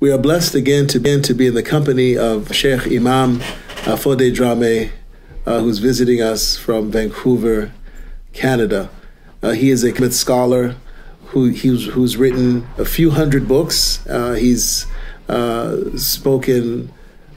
We are blessed again to be in the company of Shaykh Imam Fode Drame, who's visiting us from Vancouver, Canada. He is a committed scholar who's written a few hundred books. He's spoken,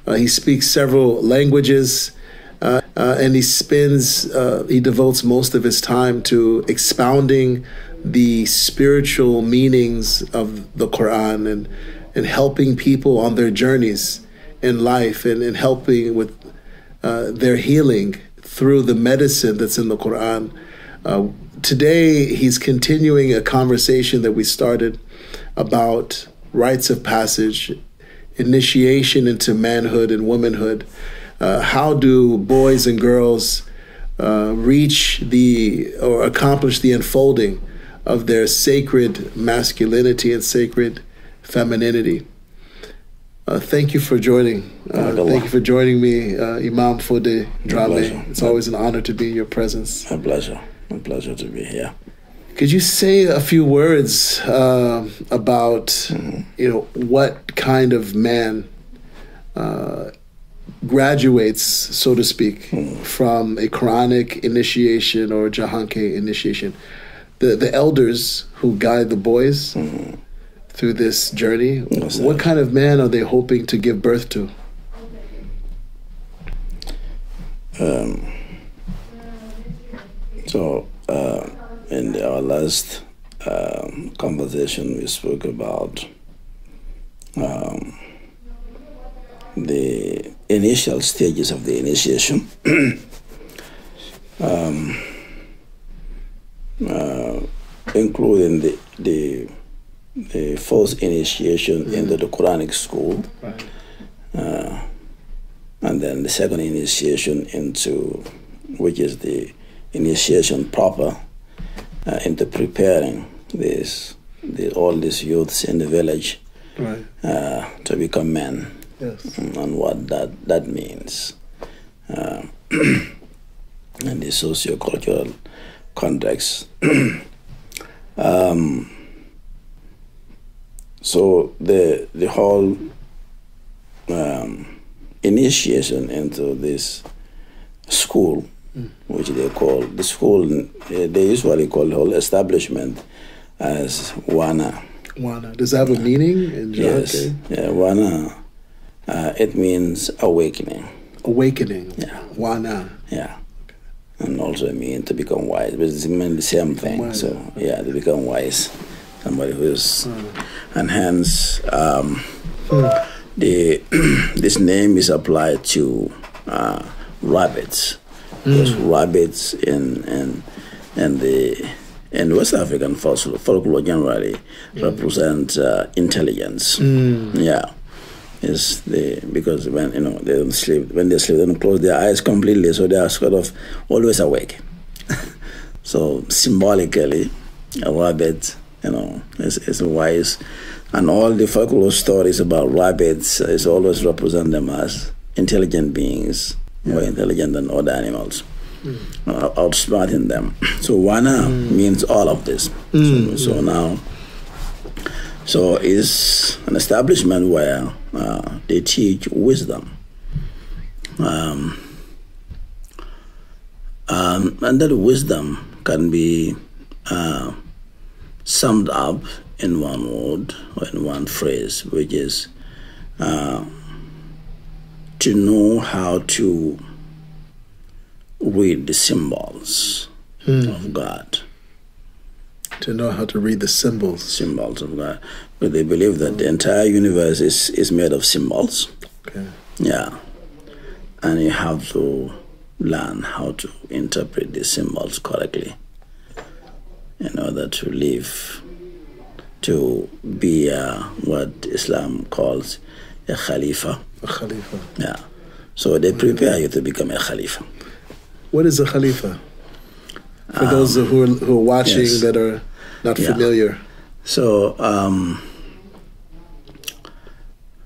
he speaks several languages, and he devotes most of his time to expounding the spiritual meanings of the Quran and helping people on their journeys in life and helping with their healing through the medicine that's in the Quran. Today, he's continuing a conversation that we started about rites of passage, initiation into manhood and womanhood. How do boys and girls reach or accomplish the unfolding of their sacred masculinity and sacred femininity? Thank you for joining. Thank you for joining me, Imam Fode Drame. It's always an honor to be in your presence. My pleasure. My pleasure to be here. Could you say a few words about, what kind of man graduates, so to speak, from a Quranic initiation or Jahanke initiation? The elders who guide the boys through this journey, what kind of man are they hoping to give birth to? In our last conversation, we spoke about the initial stages of the initiation, including the first initiation into the Quranic school, and then the second initiation which is the initiation proper into preparing all these youths in the village to become men. Yes. And what that means, and the socio-cultural context. So the whole initiation into this school, which they call the school, they usually call the whole establishment as Wana. Wana. Does that have a meaning in Yes. Yeah, Wana. It means awakening. Awakening. Yeah. Wana. Yeah. And also it means to become wise. But it's mainly the same thing. So yeah, to become wise. Somebody who is, and hence this name is applied to rabbits. Because rabbits in West African folklore generally represent intelligence. Yeah. Because when they don't sleep, they don't close their eyes completely, so they are sort of always awake. So symbolically, a rabbit, is wise, and all the folklore stories about rabbits is always represent them as intelligent beings, more intelligent than other animals, outsmarting them. So Wana means all of this. So it's an establishment where they teach wisdom. And that wisdom can be summed up in one word or in one phrase, which is to know how to read the symbols of God. To know how to read the symbols. Symbols of God. But they believe that the entire universe is made of symbols. Okay. Yeah. And you have to learn how to interpret these symbols correctly in order to live, to be what Islam calls a Khalifa. A Khalifa. Yeah. So they prepare you to become a Khalifa. What is a Khalifa? For those who are watching that are not familiar. So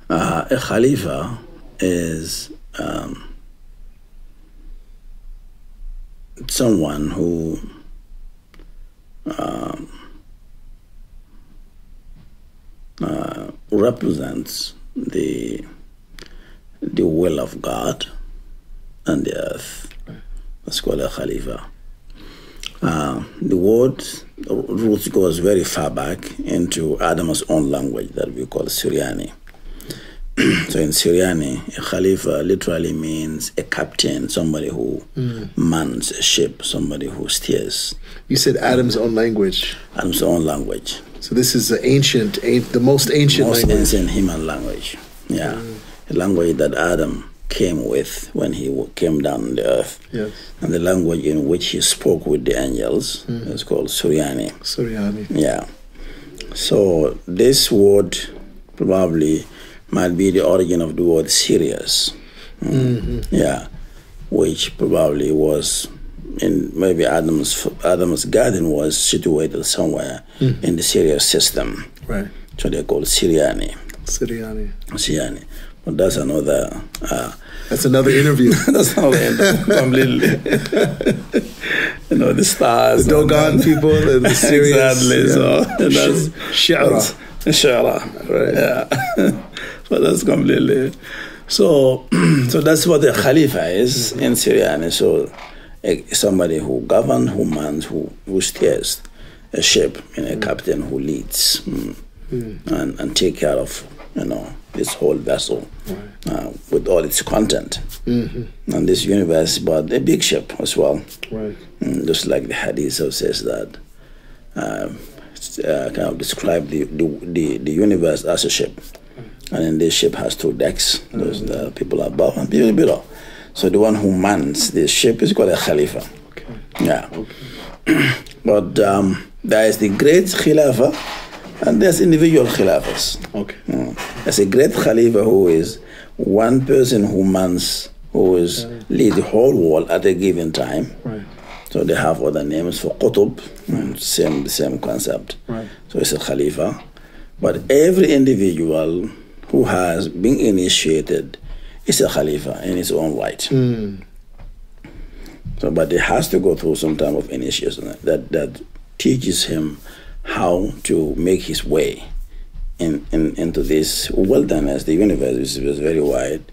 a Khalifa is someone who represents the will of God and the earth. That's called a Khalifa. The word roots goes very far back into Adam's own language that we call Syriani. So in Syriani, a Khalifa literally means a captain, somebody who mans a ship, somebody who steers. You said Adam's own language. Adam's own language. So this is the most ancient language. Most ancient human language. Yeah. A language that Adam came with when he came down on the earth. Yes. And the language in which he spoke with the angels is called Syriani. Syriani. Yeah. So this word probably might be the origin of the word Sirius. Yeah. Which probably was in maybe Adam's garden was situated somewhere in the Sirius system. Right. So they call Syriani. Syriani. But that's another. That's another interview. That's another interview completely. The stars, the Dogon people, and the Syrians. Exactly. Yeah. So that's Shara. Right. Yeah. But that's completely. So that's what the Khalifa is in Syrian. So somebody who governs, who mans, who steers a ship, a captain who leads and take care of this whole vessel with all its content. And this universe, but a big ship as well. Right. Just like the Hadith says that kind of describe the universe as a ship. And then this ship has two decks. Those the people above and people below. So the one who mans this ship is called a Khalifa. Okay. Yeah. Okay. But there is the great Khilafah and there's individual Khilafas. Okay. There's a great Khalifa who is one person who mans, who is lead the whole world at a given time. Right. So they have other names for Qutub, same concept. Right. So it's a Khalifa. But every individual who has been initiated is a Khalifa in his own right. So, but it has to go through some type of initiation that teaches him how to make his way into this wilderness, the universe, which is very wide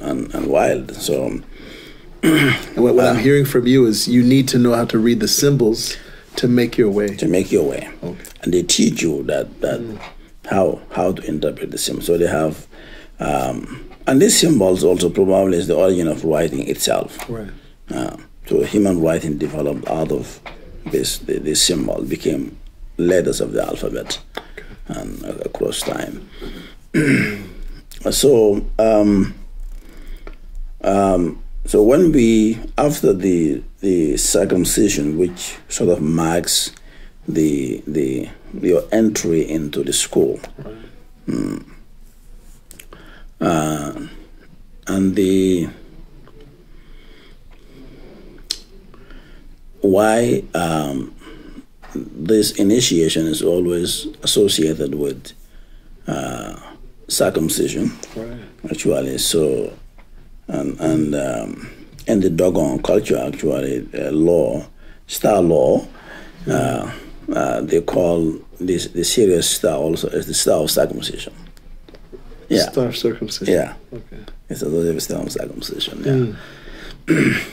and wild. So, what I'm hearing from you is you need to know how to read the symbols to make your way. To make your way. Okay. And they teach you that how to interpret the symbols. So they have, and these symbols also probably is the origin of writing itself. Right. So human writing developed out of this symbol, became letters of the alphabet, and across time. So when we, after the circumcision, which sort of marks your entry into the school, and why this initiation is always associated with circumcision, actually. So, and in the Dogon culture, actually, star law, they call the Sirius star also as the star of circumcision. Yeah. Star of circumcision. Yeah. Okay. It's a star of circumcision. Yeah.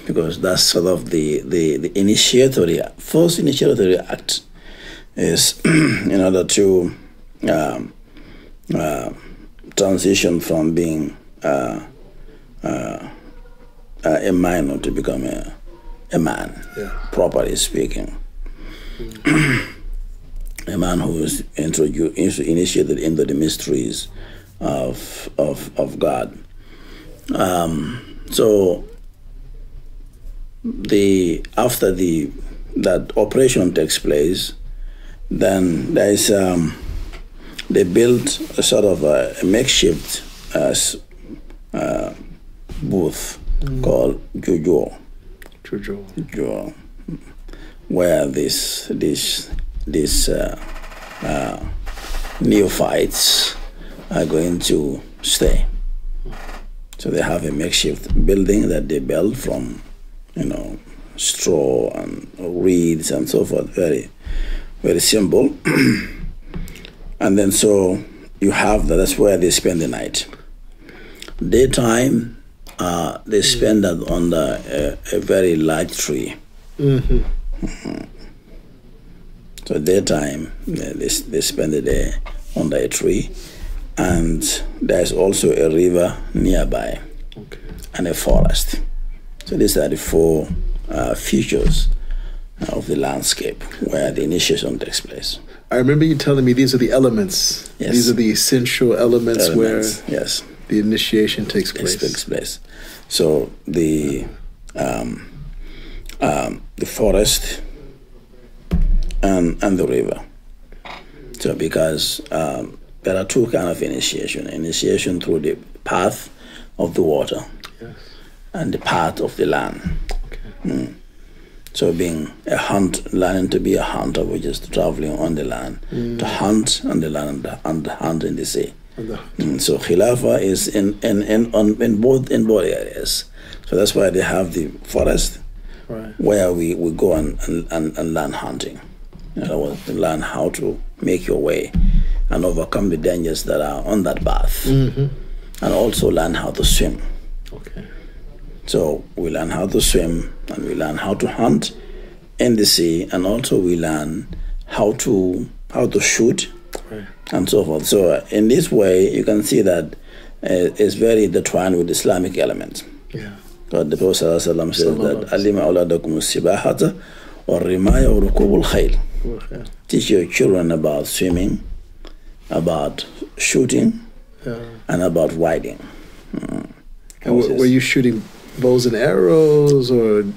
Because that's sort of the first initiatory act is in order to transition from being a minor to become a man, properly speaking. A man who is initiated into the mysteries of God. So after that operation takes place, then there is they built a sort of a makeshift booth called Juju, where these neophytes are going to stay. So they have a makeshift building that they built from, straw and reeds and so forth. Very, very simple. And then so you have that. That's where they spend the night. Daytime, they spend that under a very large tree. So daytime, they spend the day under a tree, and there's also a river nearby, and a forest. So these are the four features of the landscape where the initiation takes place. I remember you telling me these are the elements. Yes. These are the essential elements where yes, the initiation takes place. So the forest and the river. So because there are two kinds of initiation. Initiation through the path of the water, yes, and the path of the land. Okay. So being a hunt, learning to be a hunter, which is traveling on the land, to hunt on the land and hunt in the sea. So Khilafah is in both areas. So that's why they have the forest, right, where we go and learn hunting. In other words, to learn how to make your way and overcome the dangers that are on that path, and also learn how to swim. Okay. So we learn how to swim, and we learn how to hunt in the sea, and also we learn how to shoot, right, and so forth. So in this way, you can see that it's very intertwined with Islamic elements. Yeah. God, the Prophet ﷺ says that "Alima awladakum sibahata or rimaya or rukubul khayl." Teach your children about swimming, about shooting, and about riding. And were you shooting bows and arrows or guns?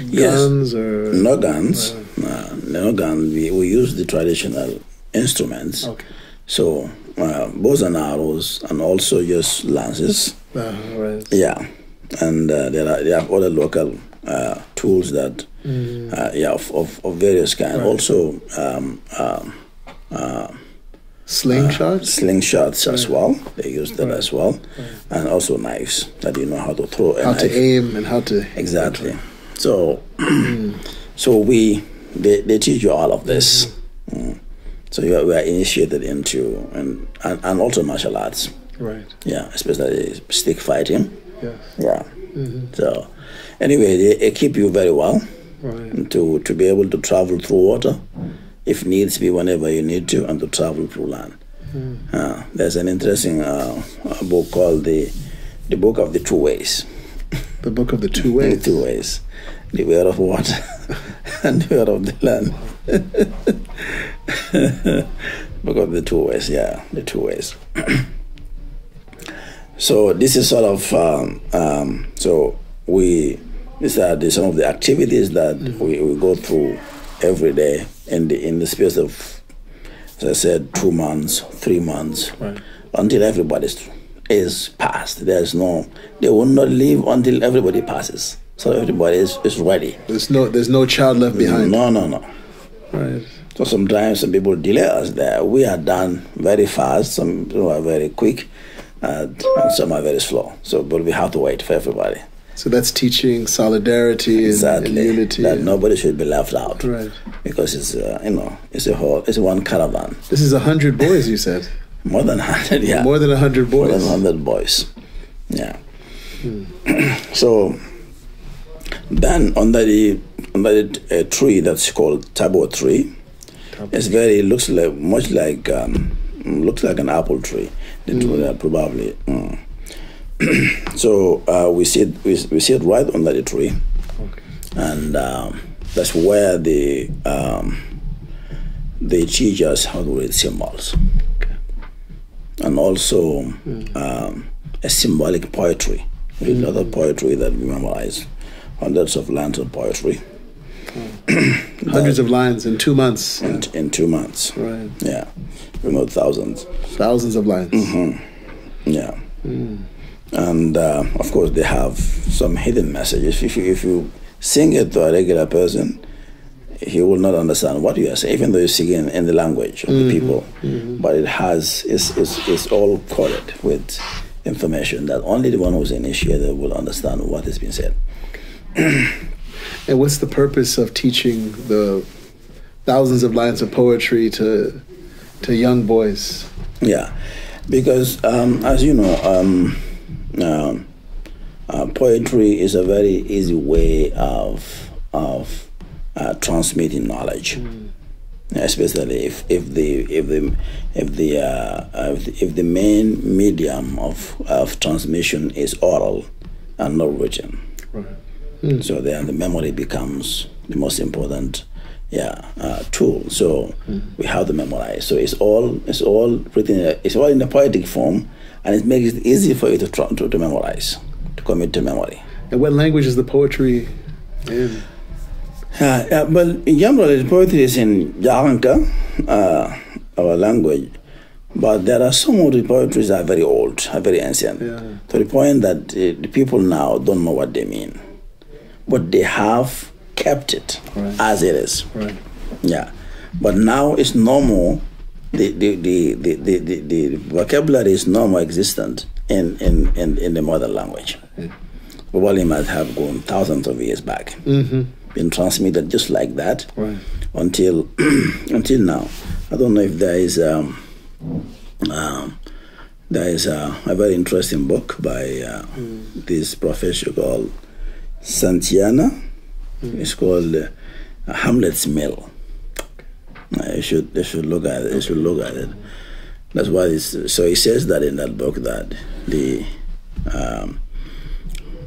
Yes. Or no guns. No guns. We use the traditional instruments. Okay. So bows and arrows, and also just lances. Right. Yeah, and there are other local tools that of various kinds. Right. Also slingshots as well. They use that as well, and also knives that you know how to throw a knife. To aim and how to exactly. So so they teach you all of this. So we are initiated into and also martial arts. Right. Yeah, especially stick fighting. Yes. Yeah. So anyway, they equip you very well, right, to be able to travel through water, if needs be, whenever you need to, and to travel through land. There's an interesting book called the Book of the Two Ways. The Book of the Two Ways? The Two Ways. The way of water and the way of the land. Book of the Two Ways, yeah, the Two Ways. So this is sort of, these are some of the activities that we go through every day in the space of, as I said, 2 months, 3 months, right, until everybody is passed. They will not leave until everybody passes. So everybody is ready. There's no child left behind. No. Right. So sometimes some people delay us there. We are done very fast. Some people are very quick, and some are very slow. But we have to wait for everybody. So that's teaching solidarity and unity. That nobody should be left out. Right. Because it's one caravan. This is 100 boys, you said. More than 100, yeah. More than 100 boys. More than 100 boys. Yeah. So then under the tree that's called Tabo tree, it looks like an apple tree. Probably. So we sit right under the tree, okay, and that's where they teach us how to read symbols, okay, and also a symbolic poetry. We read a lot of poetry that we memorize, hundreds of lines of poetry. Hundreds of lines in 2 months. In 2 months. Right. Yeah. Thousands. Thousands of lines. Yeah. And of course, they have some hidden messages. If you sing it to a regular person, he will not understand what you are saying, even though you sing in the language of the people. But it's all coded with information that only the one who's initiated will understand what has been said. And what's the purpose of teaching the thousands of lines of poetry to young boys? Yeah, because as you know, poetry is a very easy way of transmitting knowledge, especially if the main medium of transmission is oral and not written. Right. So then the memory becomes the most important tool. So we have to memorize. So it's all written. It's all in a poetic form, and it makes it easy for you to memorize, to commit to memory. And what language is the poetry in? Well, in general, the poetry is in Jaranka, our language, but there are some of the poetries that are very old, are very ancient, to the point that the people now don't know what they mean, but they have kept it as it is. Right. Yeah, but now it's no more. The vocabulary is no more existent in the modern language. Probably might have gone thousands of years back, been transmitted just like that until now. I don't know if there is a very interesting book by this professor called Santiana. It's called Hamlet's Mill. They should look at it. They should look at it. That's why so he says that in that book that the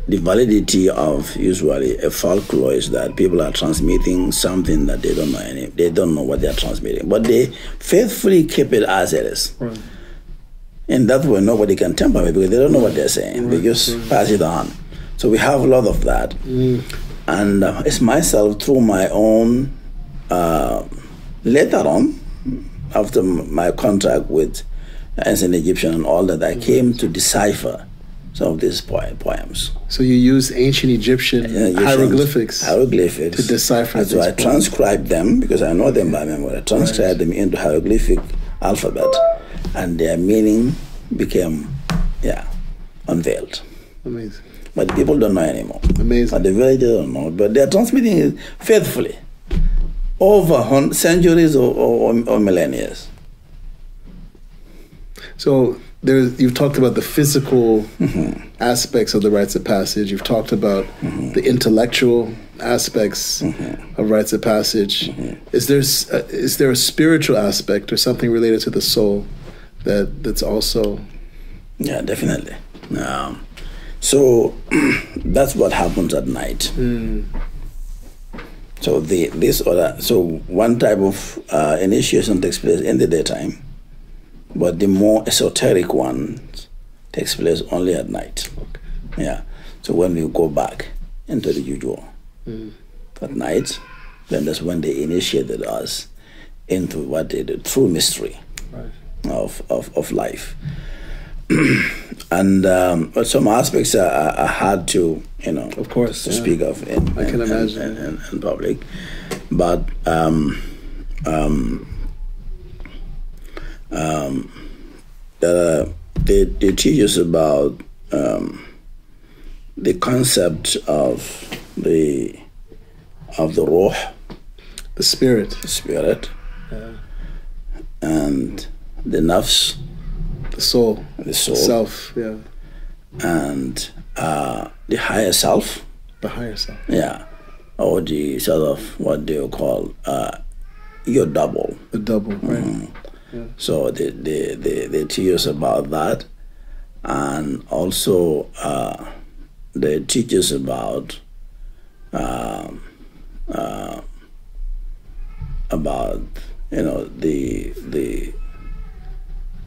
validity of usually a folklore is that people are transmitting something that they don't know they don't know what they are transmitting, but they faithfully keep it as it is. Right. And that way nobody can tamper it because they don't know what they're saying. They just pass it on. So we have a lot of that. And it's myself through my own, later on, after my contract with Ancient Egyptian and all that, I came to decipher some of these poems. So you use Ancient Egyptian hieroglyphics to decipher these poems. So I transcribed them, because I know them by memory. I transcribed them into hieroglyphic alphabet, and their meaning became, unveiled. Amazing. But the people don't know anymore. Amazing. But the villagers don't know. But they are transmitting it faithfully over centuries or millennia. So you've talked about the physical aspects of the rites of passage. You've talked about the intellectual aspects of rites of passage. Is there a spiritual aspect or something related to the soul that's also? Yeah, definitely. So that's what happens at night. So so one type of initiation takes place in the daytime, but the more esoteric one takes place only at night. Okay. Yeah. So when we go back into the usual at night, then that's when they initiated us into what they the true mystery of life. And but some aspects are hard to, of course, to speak of in public. But they teach us about the concept of the ruh, the spirit, and the nafs. The soul, self, and the higher self, or the sort of what they call your double, the double, right? So they teach us about that, and also they teach us about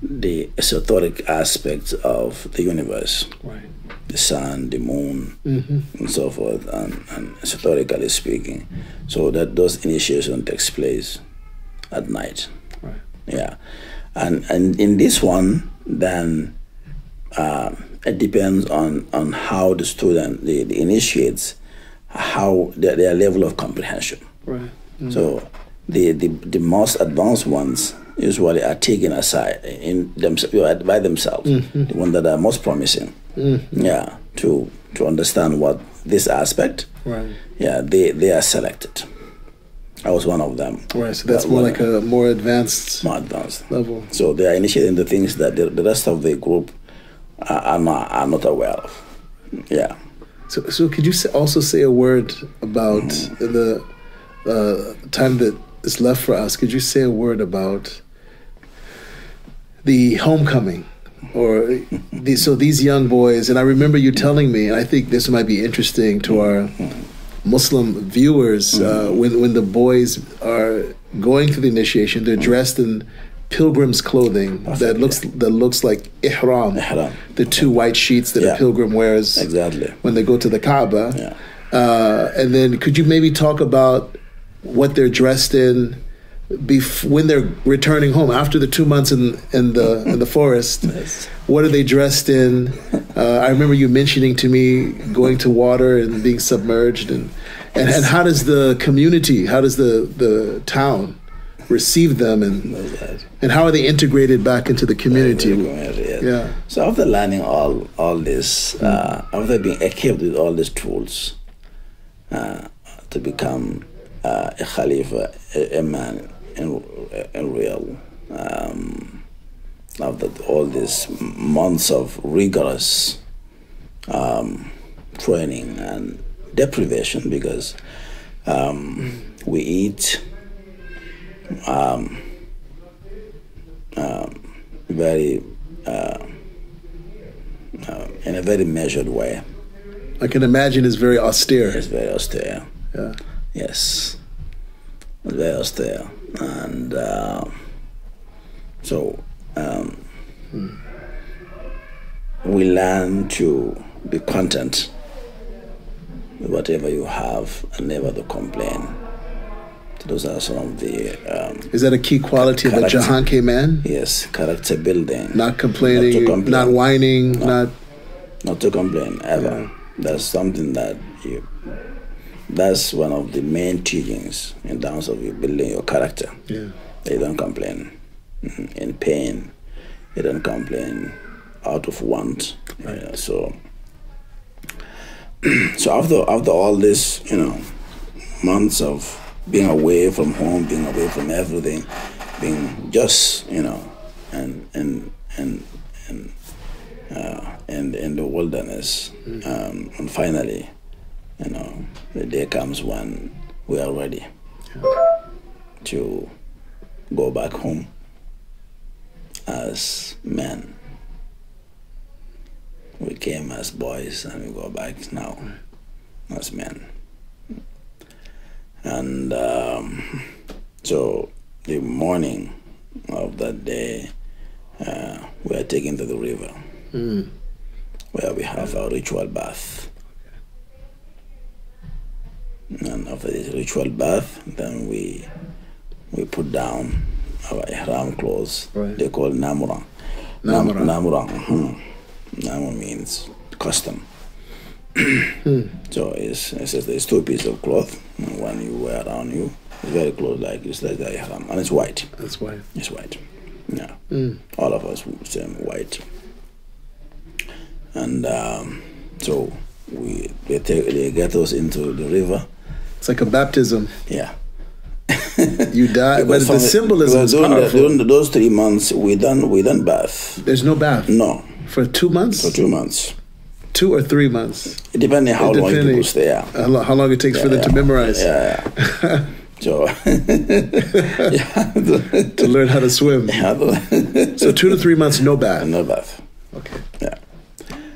the esoteric aspects of the universe, the sun, the moon, and so forth, and esoterically speaking. So that those initiation takes place at night. Right. Yeah, and in this one, then it depends on how the student, the initiates, how their level of comprehension. Right. So the most advanced ones usually are taken aside by themselves, the ones that are most promising, to understand what this aspect, they are selected. I was one of them. Right, so that's more like a more advanced level. So they are initiating the things that the rest of the group are not aware of. Yeah. So could you also say a word about the time that is left for us? Could you say a word about the homecoming? Or these young boys, and I remember you telling me, and I think this might be interesting to our Muslim viewers, when the boys are going through the initiation, they're dressed in pilgrim's clothing that looks like ihram, the two white sheets that a pilgrim wears when they go to the Kaaba. And then could you maybe talk about what they're dressed in when they're returning home after the 2 months in the forest? Yes. What are they dressed in? I remember you mentioning to me going to water and being submerged, and how does the community, how does the town receive them, and how are they integrated back into the community? Yeah. So after learning all this, after being equipped with all these tools to become a Khalifa, a man in real, after all these months of rigorous training and deprivation, because we eat very in a very measured way. I can imagine it's very austere. It's very austere. Yeah. Yes. It's very austere. And we learn to be content with whatever you have and never to complain. So those are some of the... Is that a key quality of a Jahanke man? Yes, character building. Not complaining, not whining, not to complain, ever. Yeah. That's something that that's one of the main teachings in terms of you building your character. Yeah. You don't complain in pain. You don't complain out of want. Right. So after all this, months of being away from home, being away from everything, being just, and in the wilderness, and finally, the day comes when we are ready to go back home as men. We came as boys and we go back now as men. And so the morning of that day, we are taken to the river where we have our ritual bath. And after this ritual bath, then we put down our ihram clothes. Right. They call namura. Namura. Namu means custom. So it's two pieces of cloth. One you wear around you. It's very close, it's like the ihram, and it's white. That's white. It's white. Yeah. All of us same white. And so they get us into the river. It's like a baptism. Yeah. You die, but the symbolism is powerful. During those 3 months, we done bath. There's no bath? No. For 2 months? For 2 months. 2 or 3 months? Depending how long people stay. How long it takes for them to memorize. Yeah. So to learn how to swim. So 2 to 3 months, no bath. No bath. Okay. Yeah.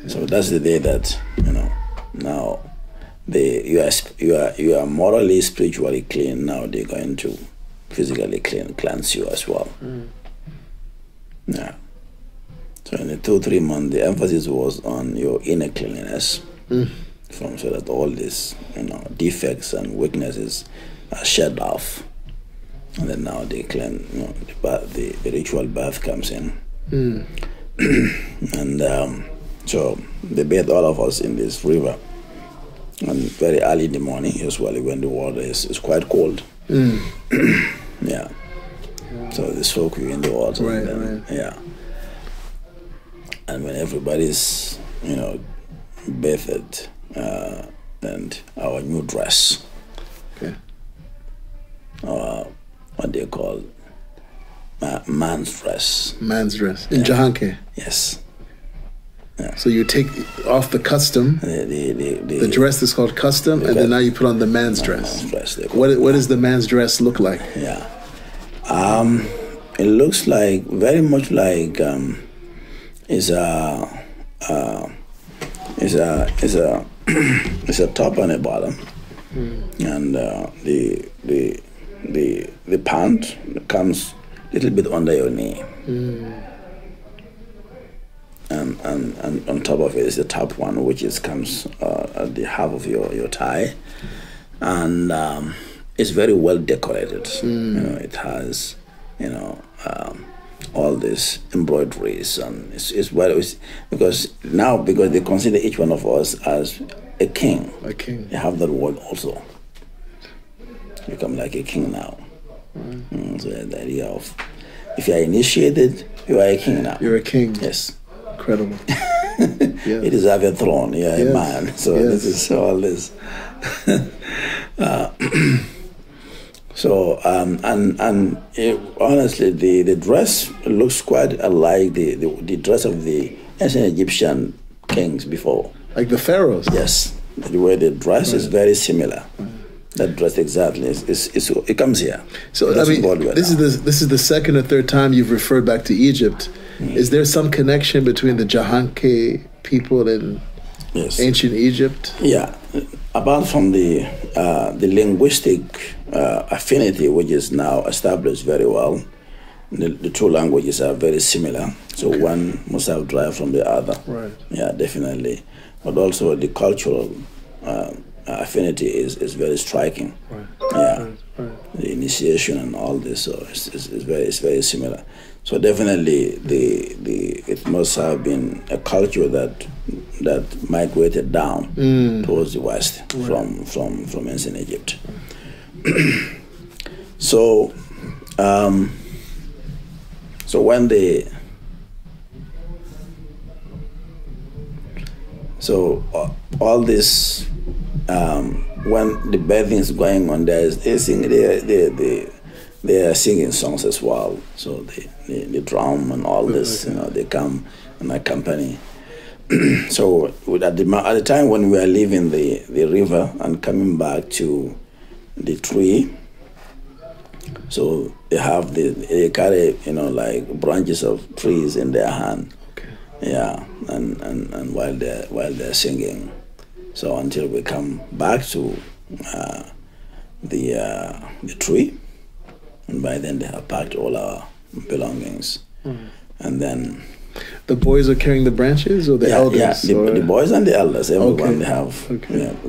So that's the day that now you are morally, spiritually clean. Now they're going to physically cleanse you as well. Yeah. So in the 2-3 months, the emphasis was on your inner cleanliness, so that all these defects and weaknesses are shed off, and then now they clean. The ritual bath comes in, and so they bathe all of us in this river, and very early in the morning, usually when the water is quite cold. Yeah. So they soak you in the water. Right. And then, right. Yeah. And when everybody's, bathed, and our new dress. Okay. what they call man's dress. Man's dress in Jahanke. Yes. Yeah. So you take off the custom. The dress is called custom, and then now you put on the man's dress. What does the man's dress look like? Yeah. It looks like very much like it's a top and a bottom, and the pant comes a little bit under your knee, and on top of it is the top one, which comes at the half of your thigh, and it's very well decorated. It has all these embroideries, and because they consider each one of us as a king. A king. They have that word also. You become like a king now. So the idea of if you are initiated, you are a king now. You're a king. Yes. Incredible. You deserve a throne. You are a man. So this is all this. So honestly, the dress looks quite alike the dress of the ancient Egyptian kings before. Like the pharaohs. Yes, the way they dress is very similar. That dress exactly it comes here. So I mean, this is the second or third time you've referred back to Egypt. Is there some connection between the Jahanke people and ancient Egypt? Yeah, apart from the linguistic affinity, which is now established very well, the two languages are very similar. So one must have derived from the other. Right. Yeah, definitely. But also the cultural affinity is very striking. Right. Yeah. Right. The initiation and all this, so it's very similar. So definitely it must have been a culture that migrated down towards the west from ancient Egypt. So when all this when the bathing is going on, they are singing songs as well. So the drum and all this, they come and accompany. So at the time when we are leaving the river and coming back to the tree, so they carry like branches of trees in their hand. Okay. Yeah, and while they're singing, so until we come back to the tree, and by then they have packed all our belongings, and then. The boys are carrying the branches, or the elders? Yeah, the boys and the elders, everyone, they have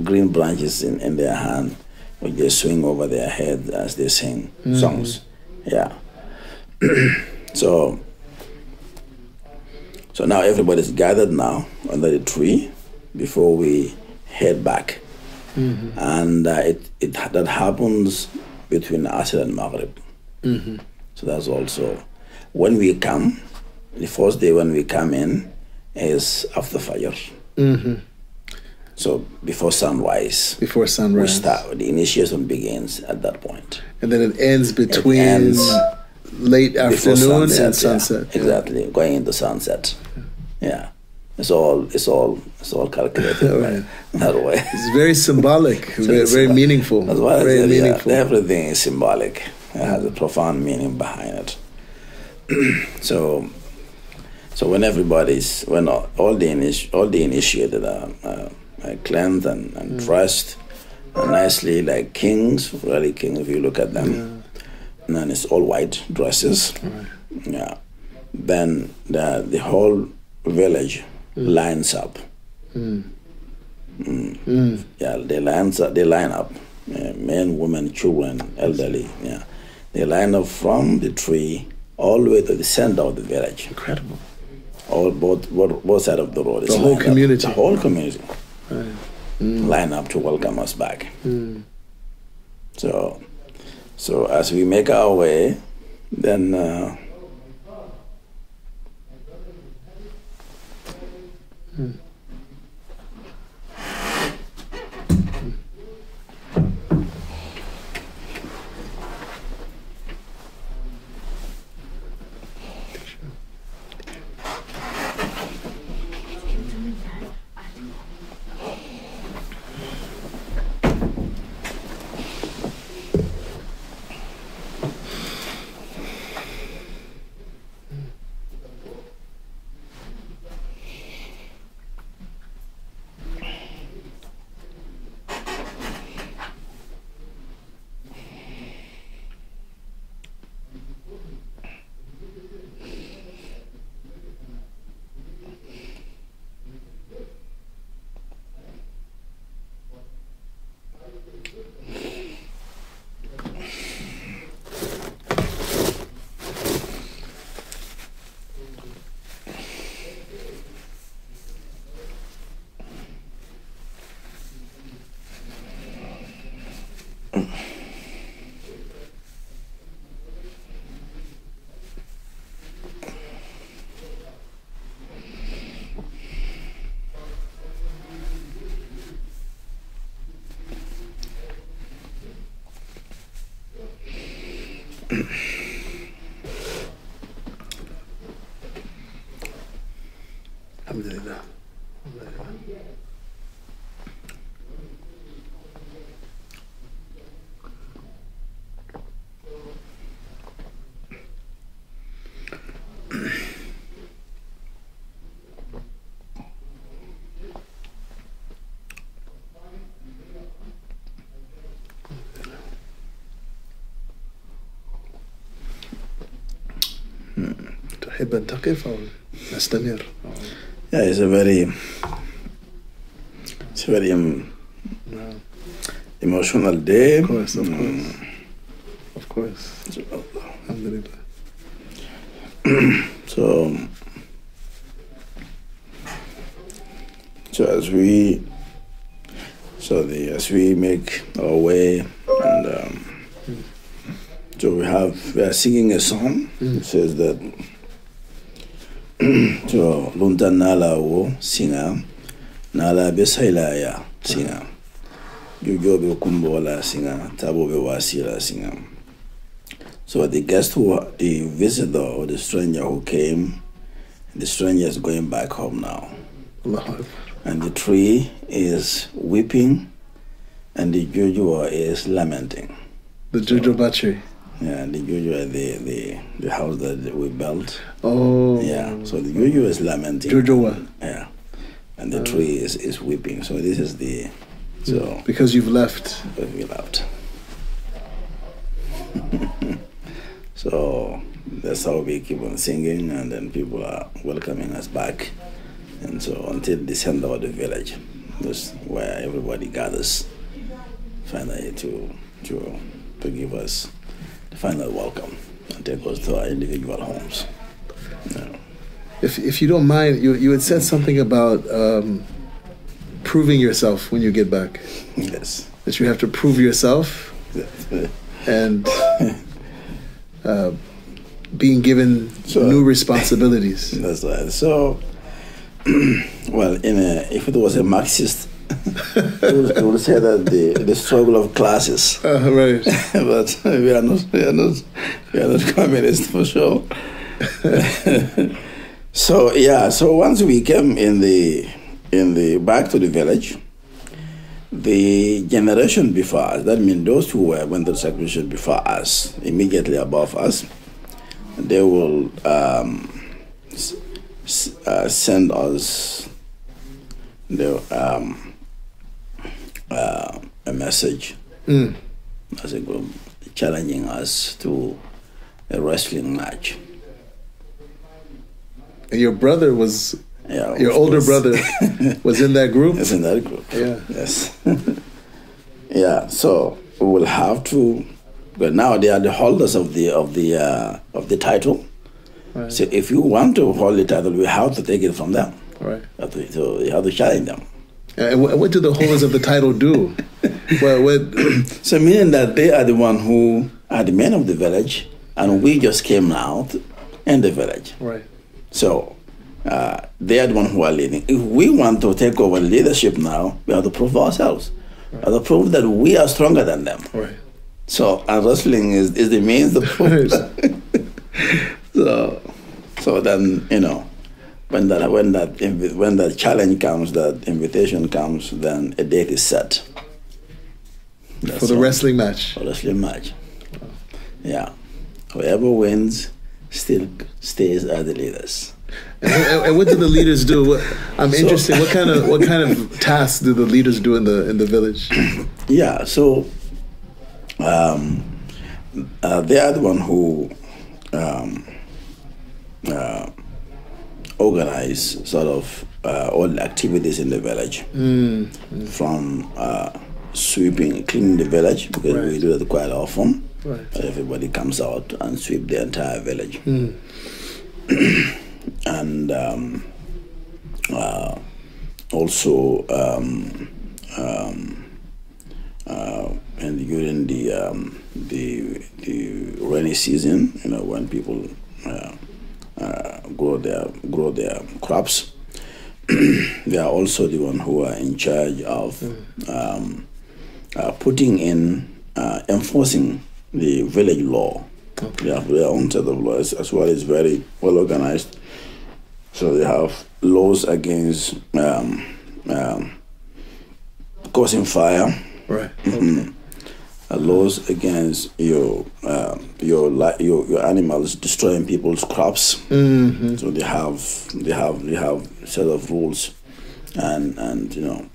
green branches in their hand, which they swing over their head as they sing songs. Yeah. So now everybody's gathered now under the tree before we head back, and that happens between Asr and Maghrib. So that's also when we come. The first day when we come in is after Fajr. So before sunrise. Before sunrise. We start. The initiation begins at that point. And then it ends between late afternoon and sunset. Yeah. Exactly, going into sunset. Yeah. It's all calculated that way. It's very symbolic, very meaningful. That's why very meaningful. Everything is symbolic. It has a profound meaning behind it. So when all the initiated are cleansed and dressed nicely like kings, really kings if you look at them, and then it's all white dresses. Yeah. Then the whole village lines up. Yeah, they line up. Men, women, children, elderly. Yeah, they line up from the tree all the way to the center of the village. Incredible. Both sides of the road. The whole community. The whole community. Right. Line up to welcome us back. So as we make our way, then Alhamdulillah. تحب أن تقف أو نستمر؟ Yeah, it's a very emotional day. Of course. Of course. Alhamdulillah. So as we make our way, and so we are singing a song. It says that so lunta nala wo singa nala besaila ya singa jojo be kumbola singa tabo be wasila singa. So the visitor or the stranger who came, the stranger is going back home now. Allah. And the tree is weeping and the jojo is lamenting. The Jojo Battery. Yeah, the Jojo, the house that we built. Oh. Yeah, so the Jojo is lamenting. Jojo. Yeah, and the tree is weeping. So this is because you've left. Because we left. So that's how we keep on singing, and then people are welcoming us back, and so until the center of the village, that's where everybody gathers, finally to give us the final welcome and take us to our individual homes. Yeah. If you don't mind, you had said something about proving yourself when you get back. Yes. That you have to prove yourself and being given new responsibilities. That's right. So, well, if it was a Marxist, it would say that the struggle of classes. Right. But we are not communists for sure. So once we came in the back to the village, the generation before us, that means those who went to the circumcision before us, immediately above us, they will send us a message as a group challenging us to a wrestling match. And your brother was, your older brother was in that group? Yes, in that group. Yeah. Yes. Yeah, so we will have to, but now they are the holders of the title. Right. So if you want to hold the title, we have to take it from them. Right. So you have to challenge them. And what do the holders of the title do? So meaning that they are the one who are the men of the village, and we just came out in the village. Right. So they are the one who are leading. If we want to take over leadership now, we have to prove ourselves. Right. We have to prove that we are stronger than them. Right. So and wrestling is the means to prove. So then when that challenge comes, that invitation comes, then a date is set. For the wrestling match. For the wrestling match. Wow. Yeah. Whoever wins still stays as the leaders. And what do the leaders do? I'm interested. What kind of tasks do the leaders do in the village? Yeah. So they are the one who organize sort of all the activities in the village, from sweeping, cleaning the village, because we do that quite often. Right. Everybody comes out and sweep the entire village. And also and during the rainy season, when people grow their crops, they are also the one who are in charge of putting in enforcing the village law. Okay. They have their own set of laws as well. It's very well organized. So they have laws against causing fire. Right. Okay. Laws against your animals destroying people's crops. Mm-hmm. So they have set of rules, and you know.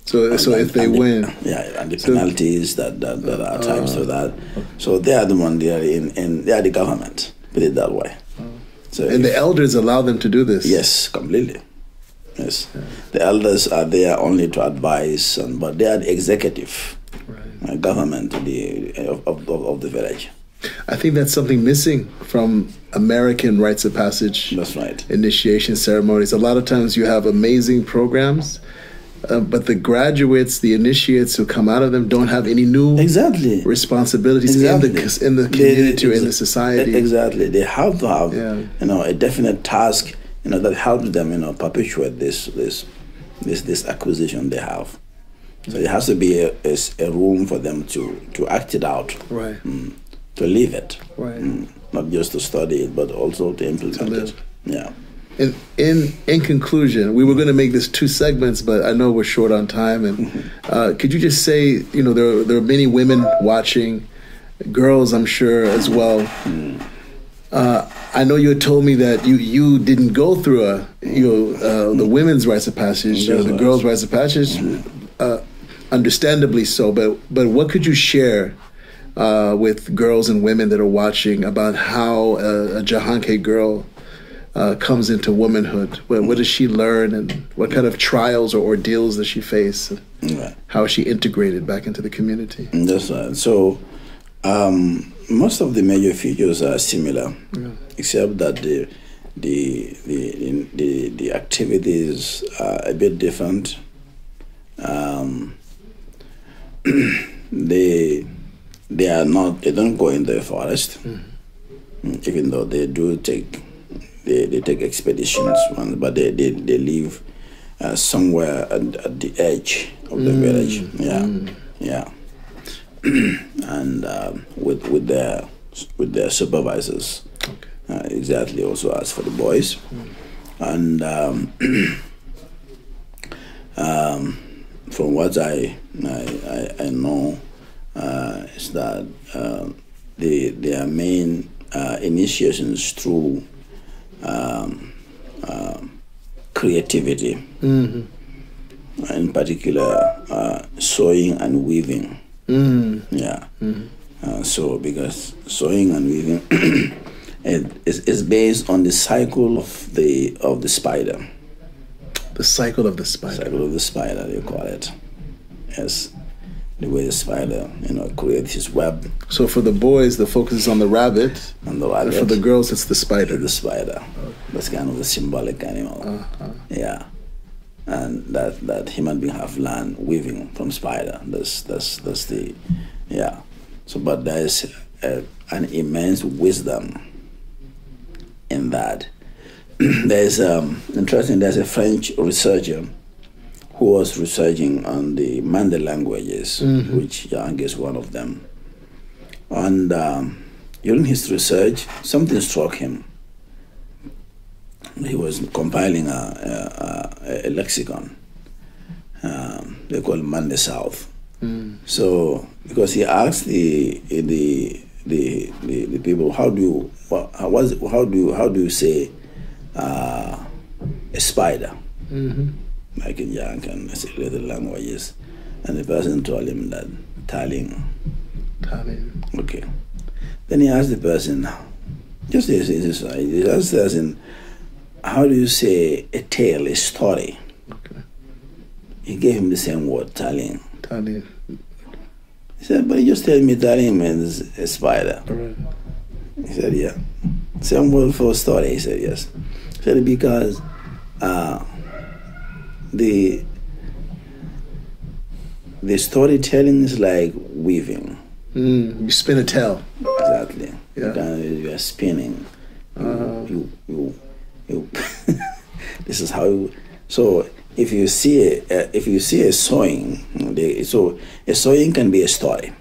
So if they win, and the penalties that are attached to that. So they are the one. They are the government. Put it that way. So and the elders allow them to do this. Yes, completely. Yes, the elders are there only to advise, but they are the executive government of the village. I think that's something missing from American rites of passage. That's right. Initiation ceremonies. A lot of times you have amazing programs, but the graduates, the initiates who come out of them don't have any new responsibilities in the community or in the society. Exactly. They have to have a definite task that helps them perpetuate this acquisition they have. So it has to be a room for them to act it out, right? To live it, right? Not just to study it, but also to implement it. Yeah. In conclusion, we were going to make this 2 segments, but I know we're short on time. And could you just say, there are many women watching, girls, I'm sure as well. I know you had told me that you didn't go through the women's rites of passage, the girls' rites of passage. Understandably so, but what could you share with girls and women that are watching about how a Jahanke girl comes into womanhood? What does she learn, and what kind of trials or ordeals does she face? How is she integrated back into the community? That's right. So most of the major features are similar, except that the activities are a bit different. They don't go in the forest, even though they do take expeditions, but they live somewhere at the edge of the village, and with their supervisors, exactly, also as for the boys, and from what I know is that their main initiations through creativity, in particular sewing and weaving. So because sewing and weaving is based on the cycle of the spider. The cycle of the spider. Cycle of the spider, they call it. Yes, the way the spider, creates his web. So for the boys, the focus is on the rabbit. On the rabbit. And for the girls, it's the spider. The spider. Okay. That's kind of the symbolic animal. Yeah, and that human being have learned weaving from spider. That's the So, but there is an immense wisdom in that. There's there's a French researcher who was researching on the Mandan languages, which Yang is one of them. And during his research, something struck him. He was compiling a lexicon. They call Mendes South. So because he asked the people, how do you say a spider, like in Yank and little languages, and the person told him that Taling. Okay. Then he asked the person, just this, he asked the person, how do you say a tale, a story? Okay. He gave him the same word, Taling. He said, but you just tell me Taling means a spider. Right. He said, yeah. Same word for story. He said, yes. He said, because the storytelling is like weaving. You spin a tale. Exactly. Yeah. You are spinning. You this is how you. So if you see a sewing, so a sewing can be a story,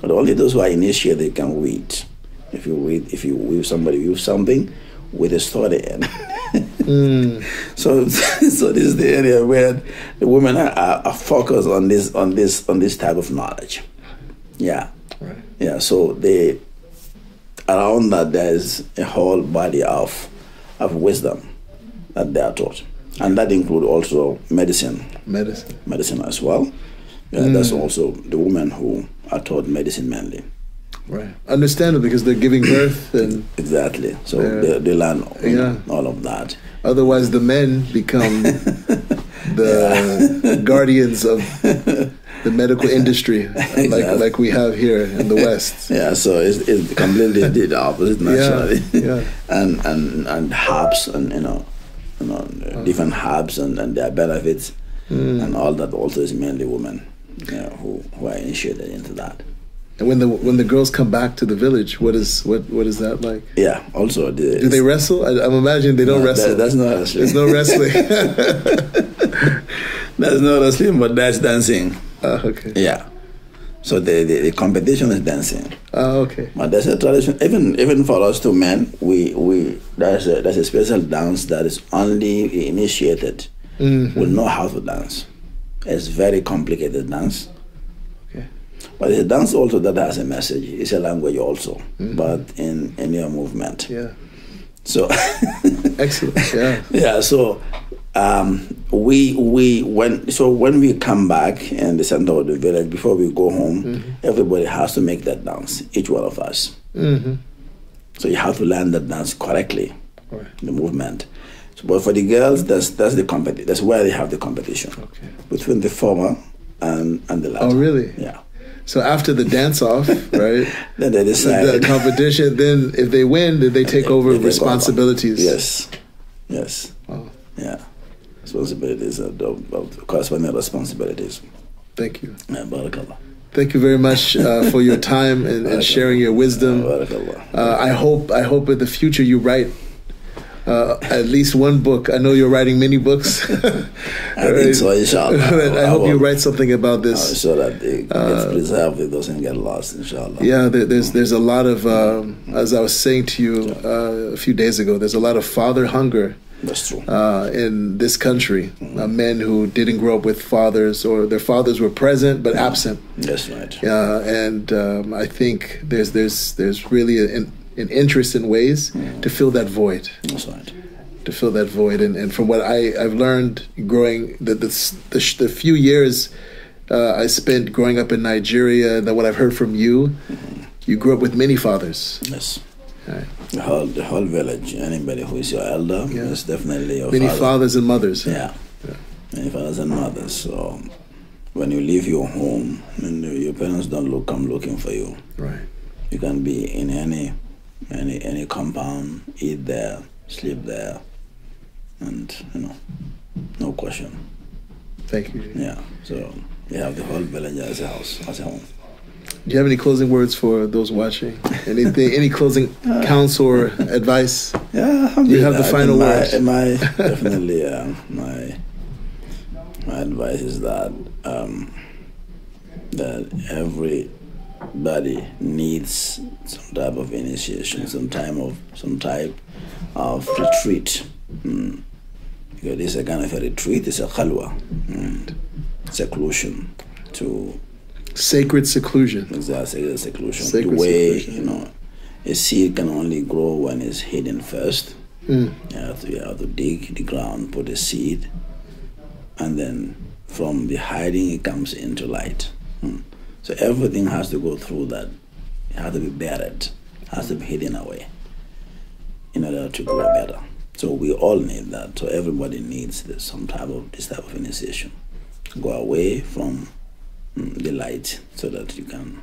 but only those who are initiated can read. If you weave something with a story in. So this is the area where the women are focused on this type of knowledge. Yeah. Right. Yeah. So around that there's a whole body of wisdom that they are taught. And that includes also medicine as well. That's also the women who are taught medicine mainly. Right. Understandable, because they're giving birth and exactly. So they learn all of that. Otherwise, the men become the guardians of the medical industry, like we have here in the West. Yeah. So it's completely the opposite naturally. Yeah. and herbs and different herbs and their benefits and all that also is mainly women who are initiated into that. And when the girls come back to the village, what is that like? Yeah. Also, do they wrestle? I'm imagining they don't wrestle. That's not wrestling. There's no wrestling. That's not wrestling, but that's dancing. Okay. Yeah. So the competition is dancing. Okay. But there's a tradition, even for us two men, there's a special dance that is only initiated will know how to dance. It's very complicated dance. Okay. But it's a dance also that has a message. It's a language also, but in your movement. Yeah. So excellent. Yeah. Yeah. So when we come back in the center of the village, before we go home, everybody has to make that dance. Each one of us. So you have to learn that dance correctly, the movement. So, but for the girls, that's where they have the competition between the former and the latter. Oh, really? Yeah. So after the dance-off, right? Then they decide. The competition, then if they win, then they take over responsibilities. Yes. Wow. Yeah. Responsibilities, corresponding responsibilities. Thank you. Yeah, barakallah. Thank you very much for your time and sharing your wisdom. I hope in the future you write at least one book. I know you're writing many books. I think so, inshallah. I hope you write something about this. So that it gets preserved, it doesn't get lost, inshallah. Yeah, there's a lot of, as I was saying to you a few days ago, there's a lot of father hunger. That's true. In this country, men who didn't grow up with fathers, or their fathers were present but absent. That's right. Yeah, and I think there's really an interest in ways to fill that void. That's right. To fill that void, and from what I've learned growing the few years I spent growing up in Nigeria, and what I've heard from you, you grew up with many fathers. Yes. Right. The whole village, anybody who is your elder is definitely your many father. fathers and mothers. Yeah. Many fathers and mothers. So when you leave your home, and your parents don't come looking for you. Right. You can be in any compound, eat there, sleep there, and no question. Thank you. Yeah. So you have the whole village as a house, as a home. Do you have any closing words for those watching? Any closing counsel or advice? Yeah, you have the final words. Definitely, my advice is that that everybody needs some type of initiation, some type of retreat. Because this is a kind of a retreat. It's a khalwa, seclusion to. Sacred seclusion. Exactly, seclusion. Sacred the way seclusion. A seed can only grow when it's hidden first. Mm. You have to dig the ground, put a seed, and then from the hiding it comes into light. So everything has to go through that. It has to be buried, has to be hidden away in order to grow better. So we all need that. So everybody needs this type of initiation. Go away from the light so that you can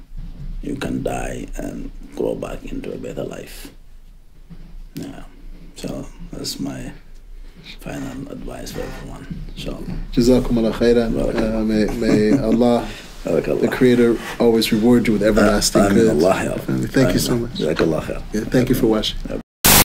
die and grow back into a better life. Yeah. So that's my final advice for everyone. Inshallah. Jazakumullah khairan. May Allah, the Creator, always reward you with everlasting good. Allah. Thank you so much. Jazakallah khair. Thank you for watching.